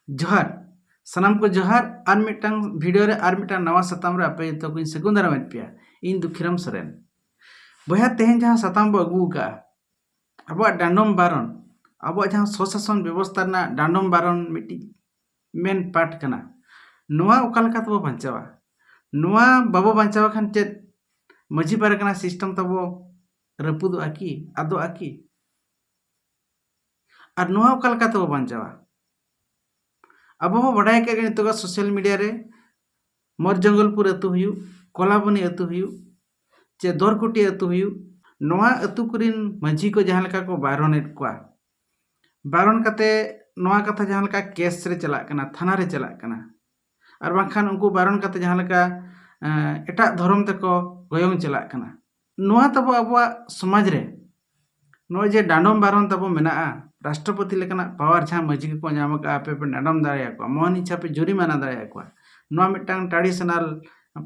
जोहार सनाम को जोहार आर मिटटांग वीडियो रे आर मिटटांग नवा सताम रे आपे जतो को सगुन दाराम पेया इन दुखिराम सरेन बया तेहेन जहां सताम बो अगू का अब डांडम बारन अब जहां स्वशासन व्यवस्था ना डांडम बारन मिट्टी मेन पार्ट कना नोआ ओकालका तबो बांचावा नोआ बाबो बांचावा खान चेत मजी पारगना सिस्टम तबो रपुदो आकी आदो आकी और नोआ ओकालका तबो बांचावा अब बड़ा के नितोगा सोशल मीडिया रे मोर जंगलपुर अतु हुयु कोलाबनी अतु हुयु चे दरकुटी अतु हुयु नोआ अतु कुरिन मजी को जहां लका को बारनेट कोआ बारन कते नोआ कथा जहां लका केस रे चला कना थाना रे चला कना और बाखान उनको बारन कते जहां लका एटा धर्म तको गयंग चला कना नोआ तबो अबवा समाज रे नोआ जे डांडम बारन तबो मेना राष्ट्रपति लेकना पावर जहां मजी को नाम का आपे नाडम दाया को मोहन इच्छा पे जुरिमाना दाया को नोआ मिटटांग ट्रेडिशनल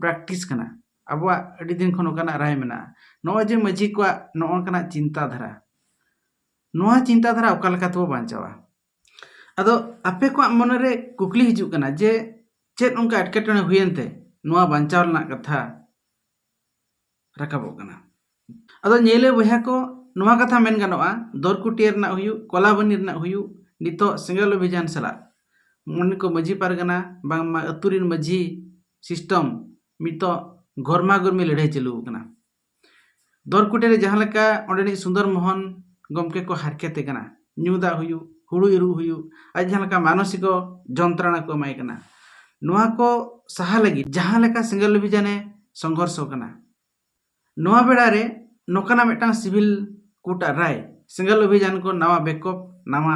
प्रैक्टिस कना अबवा अडी दिन खनो कना राय मेना नोआ जे मजी को नोन कना चिंता धारा ओका लका तो बांचावा अदो आपे को मन रे कुकली हिजु कना जे चेत उनका अटकेटने हुयनते नोआ बांचाव ना कथा रकाबो कना अदो नेले बहा को नोआ कथा मेन गानोआ दरकुटियर ना हुयु कोलाबनी ना हुयु नितो सिंगल अभियान सला मन को मजी पारगना बांगमा अतुरिन मजी सिस्टम मितो घरमा गुरमी लड़ाई चलू कना दरकुटे जहां लका ओंडेनी सुंदर मोहन गमके को हारकेते कना न्यूदा हुयु हुड़ु इरु हुयु आज जहां लका मानसिक जंत्रणा को माय कना नोआ को सहा लगी जहां लका सिंगल अभियाने संघर्ष कना नोआ बेड़ा रे नोकाना मिटटांग सिविल कोर्ट राय सिंगल अभियान को नवा बैकअप नवा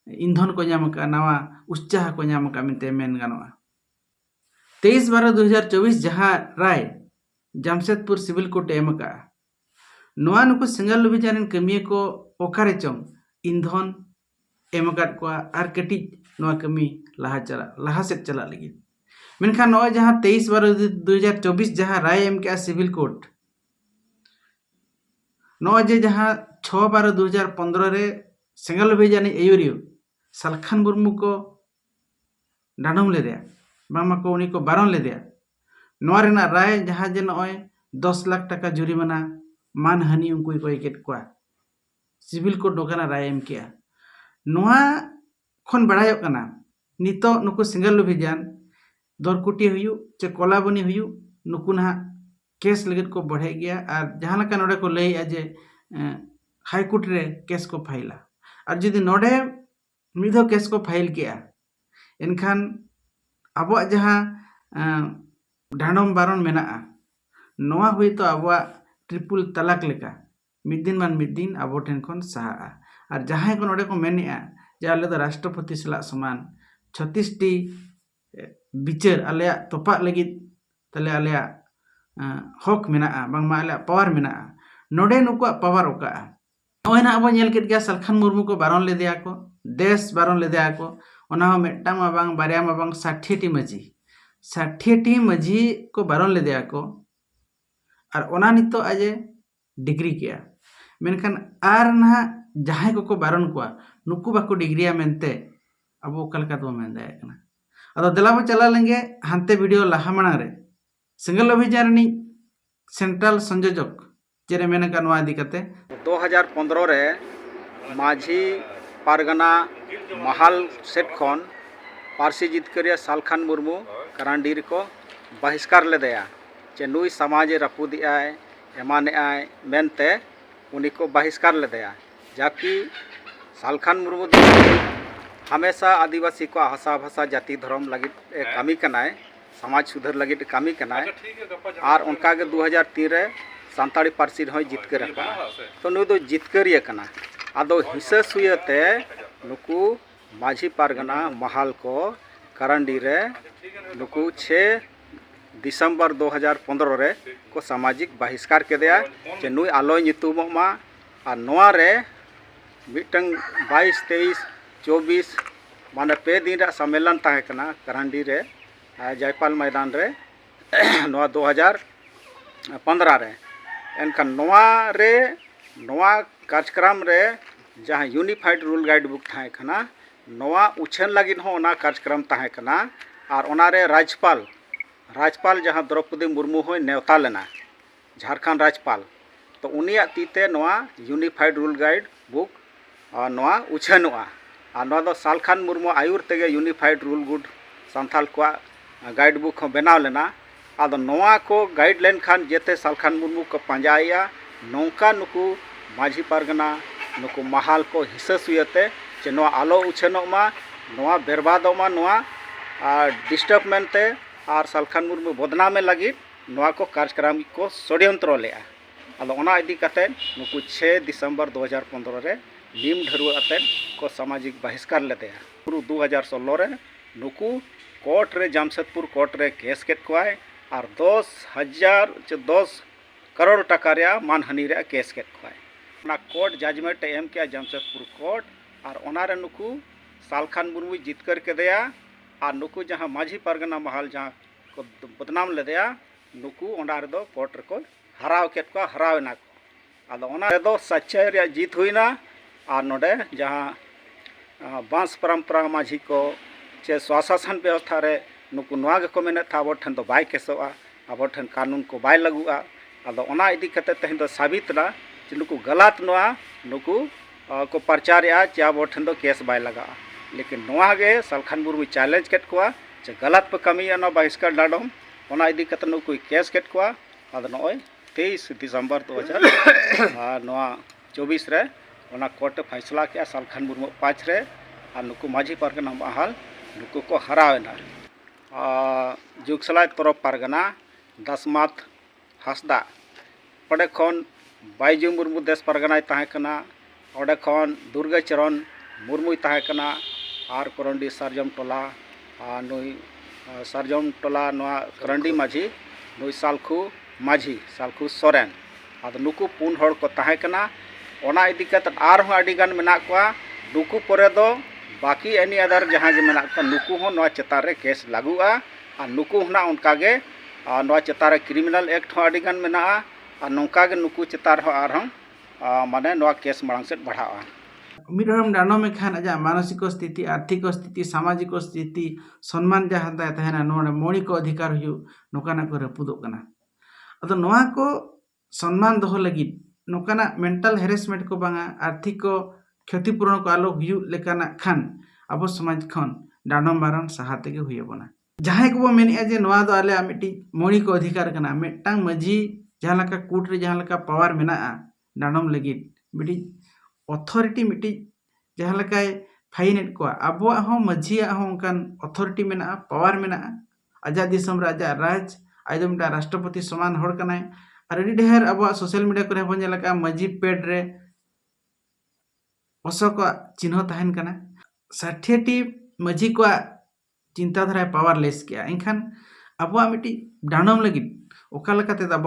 ईंधन को नाम का नवा उत्साह को नाम का मिनते मेन गानोआ 23/12/2024 जहां राय जमशेदपुर सिविल कोर्ट एम का नोआ नुको सिंगल अभियान कमिए को ओकारे चंग ईंधन एम को आर कटी नोआ कमी लाहा सेट चला लगी मेनखान नोआ जहां 23/12/2024 जहां राय एम के सिविल कोर्ट नोआ जे जहां 6/12/2015 रे सिंगल अभियान एयूरियो सालखान मुर्मू को डांडम ले दिया बामा को उनी को बारन ले दिया नोआ रेना राय जहां जे नोय 10 लाख टका जुरिमाना मानहानि उनको को एकेट को सिविल कोर्ट दोकाना राय एम किया नोआ खन बड़ायो कना नितो नुको सिंगल अभियान दरकुटी हुयु चे कोलाबनी हुयु नुको ना केस लगे को बढ़े गया और जहां लका नोडे को लई जे हाई कोर्ट रे केस को फाइला और जदि नोडे मिधो केस को फाइल किया एनखान अब जहां डांडम बारन मेना नोआ हुई तो अब ट्रिपल तलाक लेका मिदिन मान मिदिन अब ठेन खन सहा और जहां को नोडे को मेनेआ जे आले तो राष्ट्रपति सला समान 36 टी बिचार आले तोपा लगी तले आले हक मेना बांगमा आले पावर मेना नोडे नुको पावर ओका ओना अब नेल केट गया सालखान मुर्मू को बारन ले दिया को देश बारन ले दिया को ओना मेटा मा बांग बारिया मा बांग 60 टी मजी को बारन ले दिया को और ओना नितो आजे डिग्री किया मेनखान आर ना जहां को बारन को नुकु बाको डिग्रिया मेनते अब ओकलका तो मेन दाया कना अदो दलाबो चला लेंगे हानते वीडियो लाहा मना रे सिंगल अभियान नी सेंट्रल संयोजक जेरे मेन का नवा दिकते 2015 रे माझी पारगना महाल सेट खन पारसी जितकरिया सालखान मुर्मू करांडीर को बहिष्कार ले दया जे नुई समाज रपुदी आय एमाने आय मेनते उनी को बहिष्कार ले दया जाकि सालखान मुर्मू हमेशा आदिवासी को भाषा भाषा जाति धर्म लगी कमी कनाय समाज सुधर लगी कमी कनाय और उनका के 2003 रे सानताड़ी पारसी होय जितकर तो नु दो जितकरिया कना आदो हिस्सा सुयते नुकु माझी पारगना महाल को करंडी रे नुकु 6 दिसंबर 2015 रे को सामाजिक बहिष्कार के दिया जे नुई आलोय नितुममा और नोआ रे मिटंग 22 23 24 माने पे दिन रा सम्मेलन ताहे कना करंडी रे जयपाल मैदान रे नोआ 2015 रे एनखान नोआ रे नोआ कार्यक्रम रे जहाँ यूनिफाइड रूल गाइड बुक थाहे खाना नोआ उछन लगिन हो ओना कार्यक्रम ताहे कना और ओनारे राज्यपाल जहाँ द्रौपदी मुर्मू हो नेवता लेना झारखंड राज्यपाल तो उनिया तीते नोआ यूनिफाइड रूल गाइड बुक नोआ उछनोआ और नोआ दो सालखान मुर्मू आयुर तेगे यूनिफाइड रूल गुड सांथाल को गाइड बुक हो बनाव लेना आदो नोआ को गाइड लेन खान जेते सालखान मुर्मू को पंजाया नौका नुकु माझी पारगना नुकु महाल को हिस्सा सुयते जे नोआ आलो उछनोमा नोआ बेरबादोमा नोआ डिस्टर्ब मेनते और सालखान मुर्मू बदनामे लगी नोआ को कार्यक्रम को षड्यंत्र लेआ आदो ओना इदी कते नुकु 6 दिसंबर 2015 रे नीम ढरुआ अते को सामाजिक बहिष्कार लेतेया पुरु 2016 रे नुकु कोर्ट रे जामशेदपुर कोर्ट रे केस केट कोआय और 10 करोड़ टका रे मानहानि रे केस केट कोआय ओना कोर्ट जजमेंट एम के जामशेदपुर कोर्ट और ओना रे नुकु सालखान मुर्मू जितकर के दया और नुकु जहाँ माझी पारगना महल जहाँ को बदनाम लेदेया नुकु ओना रे दो कोर्ट रे को हराव केट को हरावना को आदो ओना रे दो सच्चाई रे जीत हुईना और नोडे जहाँ बांस परंपरा माझी को चे स्वशासन व्यवस्था रे नुकु नोआ के को मेने था अब ठन तो बाय केसोआ अब ठन कानून को बाय लगुआ आदो ओना इदी कते तहिन दो साबित ना जे नुकु गलत नोआ नुकु को प्रचार या चे अब ठन दो केस बाय लगा लेकिन नोआ गे सालखान मुर्मू चैलेंज केट कोआ चे गलत पे कमी ना बहिष्कार डाडम ओना इदी कते नुकु केस केट कोआ आदो नोय 23 दिसंबर 2024 रे ओना कोर्ट फैसला के सालखान मुर्मू 5 रे और नुकु माझी पारगना महल नुकु को हरावेना जुगसलाई तरफ पारगना दसमात हसदा पड़े खन बाईजू मुर्मू देश पारगना ताहे कना ओडे खन दुर्गा चरण मुर्मू ताहे कना आर करंडी सारजम टोला नुई सारजम टोला नोआ करंडी माझी नुई सालखू सोरेन आदो नुकु पुन हड़ को ताहे कना ओना इदी कते आरहों अडिगान मेना कोआ नुकु परे दो बाकी एनी अदर जहाँ जे मेना को नुकु हो नोआ चेतान रे केस लागुआ और नुकु होना उनका गे नोआ चेतान रे क्रिमिनल एक्ट हो अडिगान मेना और नौका गे नुकु चेतान हो आरहों माने नोआ केस मांग से बढ़ावा मिडरम डानो में खान अजा मानसिक स्थिति आर्थिक स्थिति सामाजिक स्थिति सम्मान जहाँ तहना नोडे मौलिक अधिकार हुयु नोकाना को रपुदो कना अदो नोआ को सम्मान दोहो लगी नोकाना मेंटल हेरेसमेंट को बांगा आर्थिक को क्षतिपूरण को आलो हुयु लेकाना खान अब समाज खन डानो मारन सहाते के हुए बना जहाँ को मेन जे नोआ दो आले मिट्टी मौलिक अधिकार कना मेटांग मजी जहाँ लका कूट रे जहाँ लका पावर मेना डानम लगी मिट्टी अथॉरिटी मिट्टी जहाँ लकाय फाइनेट को अब मजिया होंकान अथॉरिटी मेना पावर मेना आजा दिसम रे आजा राज आजो मिटा राष्ट्रपति समान हड़ कनाय और अड़ी ढेर अब सोशल मीडिया करे बन जलका मजी पेड रे अशोक चिन्ह तहन कना 60टी मजी को चिंताधारा पावरलेस के एनखान अब मिट्टी डानम लगी ओका लकाते अब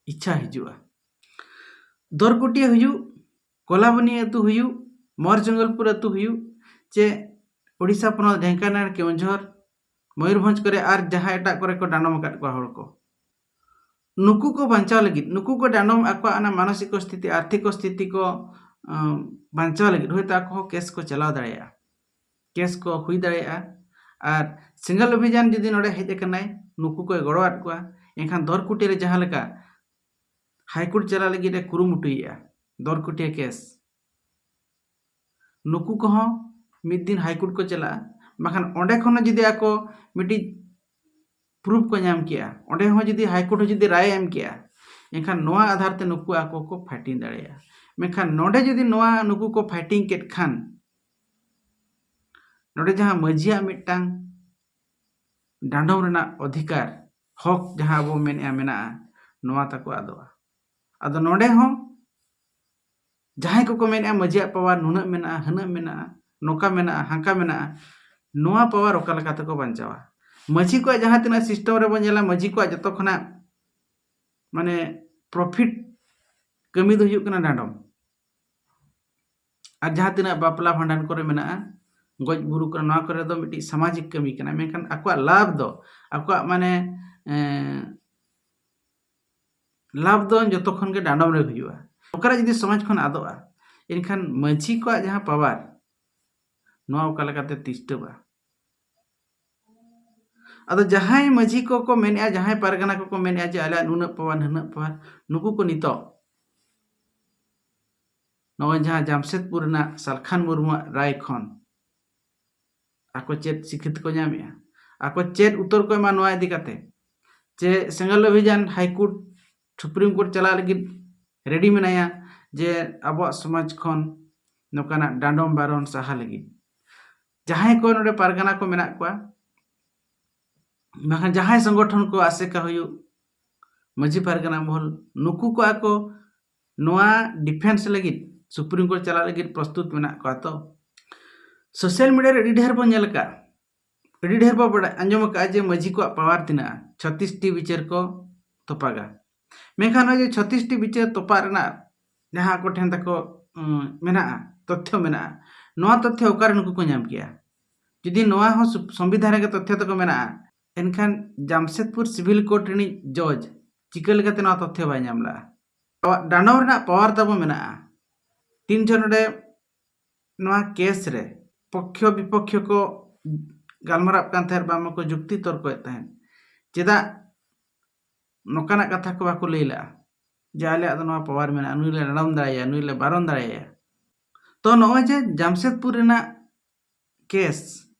इच्छा हिजुआ दरकुटिया हुयु कोलाबनी अतु हुयु मोर जंगलपुर अतु हुयु चे ओडिशा पनत ढेंकानाल केउंझर मयूरभंज करे आर जहाँ एटा करे को डानम काट को हड़ को नुकु को बचाव लगी नुकु को डानम आको मानसिक स्थिति आर्थिक स्थिति को बचाव लगी हयतो आको केस को चलाव दाड़ेया केस को हुई दाड़ेया और सिंगल अभियान जदि नोडे हेज कनाय नुकु को गड़ोआट को एनखान दरकुटिया रे जहाँ लेका हाईकोर्ट चला लगी रे कुरुमुटुया दरकुटिया केस नुकु को मिद दिन हाईकोर्ट को चला बाखान ओंडे खन जदि आको मिट्टी प्रूफ को नाम किया ओंडे हो जदि हाईकोर्ट जदि राय एम किया एनखान नोआ आधार ते नुकु आको को फाइटिंग दाड़ेया मेखान नोडे जदि नोआ नुकु को फाइटिंग केट खान नोडे जहाँ मजिया मिटांग डांडम रेना अधिकार हक जहाँ अब मेना मेना नोआ ताको आदोआ आदो नोडे हो जहाँ को मेना मजिया पावर नुना मेना हना मेना नोका मेना हांका मेना नोआ पावर ओका लका तको बंचावा मजी को जहाँ तना सिस्टम रे बन जला मजी को जतो खना माने प्रॉफिट कमी दो हुयु कना डांडम और जहाँ तना बापला भांडन करे मेना गज बुरु कर नोआ करे दो मिट्टी सामाजिक कमी कना मेखान आको लाभ दो आको माने लाभ दो जतो खन के डांडम रे हुयुआ ओकरा जदि समाज खन आदोआ इनखान मजी को जहाँ पावर नोआ ओका लेकाते तिस्टबा अदो जहां माझी को मेने जहां पारगाना को मेने जे आले नुना पावर नुकु को नितो नोआ जहां जामशेदपुर ना सालखान मुर्मू राय खन आको चेत शिक्षित को नामिया आको चेत उत्तर को एमा नोआ इदी काते जे सेंगल अभियान हाईकोर्ट सुप्रीम कोर्ट चला लगी रेडी मेनाया जे अब समाज खन नोकाना डांडम बारन साहा लगी जहां को नोडे पारगाना को मेना को बाखान जहां संगठन को आसेका हुयु माझी पारगाना महल नुकु को आको नोआ डिफेंस लगी सुप्रीम कोर्ट चला लगी प्रस्तुत मेना को तो सोशल मीडिया रे ढेर बन नेलका ढेर बो बड़ा अंजम का जे माझी को पावर तिना 36 टी विचार को तोपागा मेखान जे 36 टी विचार तोपा रना जहां को ठेन तको मेना तथ्य मेना नोआ तथ्य ओकार नुकु को नाम किया जदि नोआ हो संविधान के तथ्य तको मेना एनखान जामशेदपुर सिविल कोर्ट री जज चिका लेकाते नोआ तथ्य बाय नामला डांडम रना पावर तबो मेना 3 जन रे नोआ केस रे पक्ष विपक्ष को गालमारा कान थार बाम को जुक्ति तर्क तहन चेदा नोकाना कथा को बाको लैला जाले आदो नोआ पावर मेना नुइले डांडम दाया नुइले बारन दाया तो नोआ जे जामशेदपुर रेना केस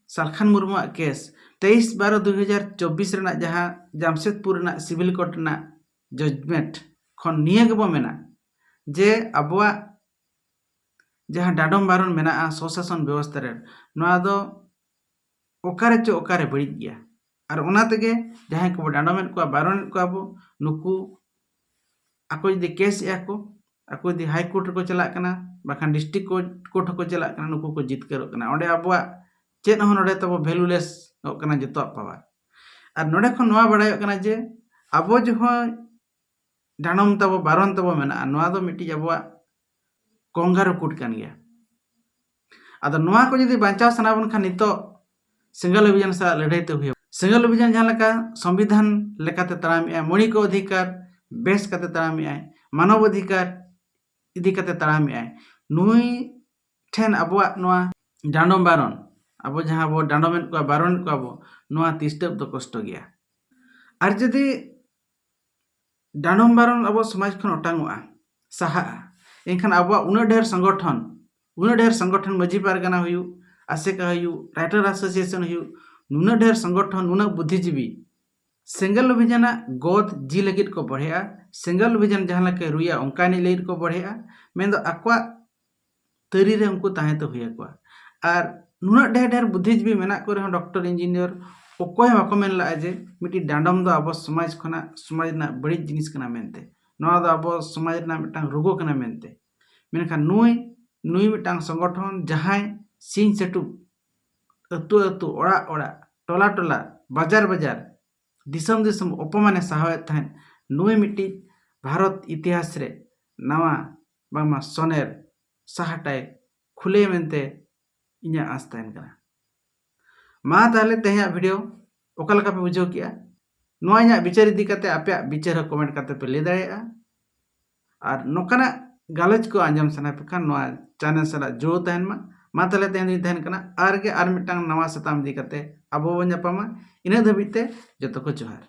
सालखान मुर्मू केस 23/12/2024 रेना जहां जामशेदपुर रेना सिविल कोर्ट रेना जजमेंट खन निये गबो मेना जे अबवा जहां डांडम बारन मेना स्वशासन व्यवस्था रे नोआ दो ओकारे चो ओकारे बड़ी गया और ओना तेगे जहां को डांडमेंट को बारन को अब नुकु आको यदि केस याको आको यदि हाई कोर्ट को चला कना बाखान डिस्ट्रिक्ट कोर्ट को चला कना नुकु को जितकर कना ओंडे अबवा चेत हो नोडे तब वैल्यूलेस कना जतो पावर और नोडे खन नोआ बड़ाय कना जे अबो जो डांडम तब बारन तब मेना नोआ दो मिटी अबवा कोंगार कुट कान गया आदो नोआ को यदि बांचाव सना बन खान नितो सेंगल अभियान सा लड़ाई तो हुई सेंगल अभियान जहां लका संविधान लेकाते तारामिया मणि को अधिकार बेस काते तारामिया मानव अधिकार इदी काते तारामिया नुई ठेन अबवा नोआ डांडम बारन अब जहां अब डांडमेंट को बारन को अब नोआ तिस्टब तो कष्ट गया और जदि डांडम बारन अब समाज खन ओटांगोआ साहा एनखान अब उन ढेर संगठन माझी पारगाना हुयु आसेका हुयु राइटर एसोसिएशन हुयु नुना ढेर संगठन नुना बुद्धिजीवी सेंगल अभियान गोद जी लगित को बढ़ेया सेंगल अभियान जहां लके रुया अंकानी लगित को बढ़ेया मेन दो आक्वा तरी रे उनको ताहे तो हुया को और नुना ढेर बुद्धिजीवी मेना को रे डॉक्टर इंजीनियर ओकोय बाको मेन ला जे मिटी डांडम दो अब समाज खना समाज ना बड़ी जिनिस कना मेनते नोआ दो अब समाज ना मिटांग रोगो कना मेनते मेनखान नुई मिटांग संगठन जहां सिंह सेटु अतु अतु ओड़ा ओड़ा टोला टोला बाजार बाजार दिसम दिसम अपमाने साहय थान नुई मिटी भारत इतिहास रे नवा बामा सोनेर साहटाय खुले मेनते इन्या आस तहन कना मा ताले तेहा वीडियो ओका लका पे बुझो किया नोआ इन्या विचार इदी काते आपे विचार कमेंट काते पे ले दाड़ेया और नोकाना गालच को आंजम सना पे खान नोआ चैनल सला जो तहन मा ताले तेहन तहन कना आर मिटांग नवा सताम दी काते अबो बन जापामा इना धबिते जतो को जोहार।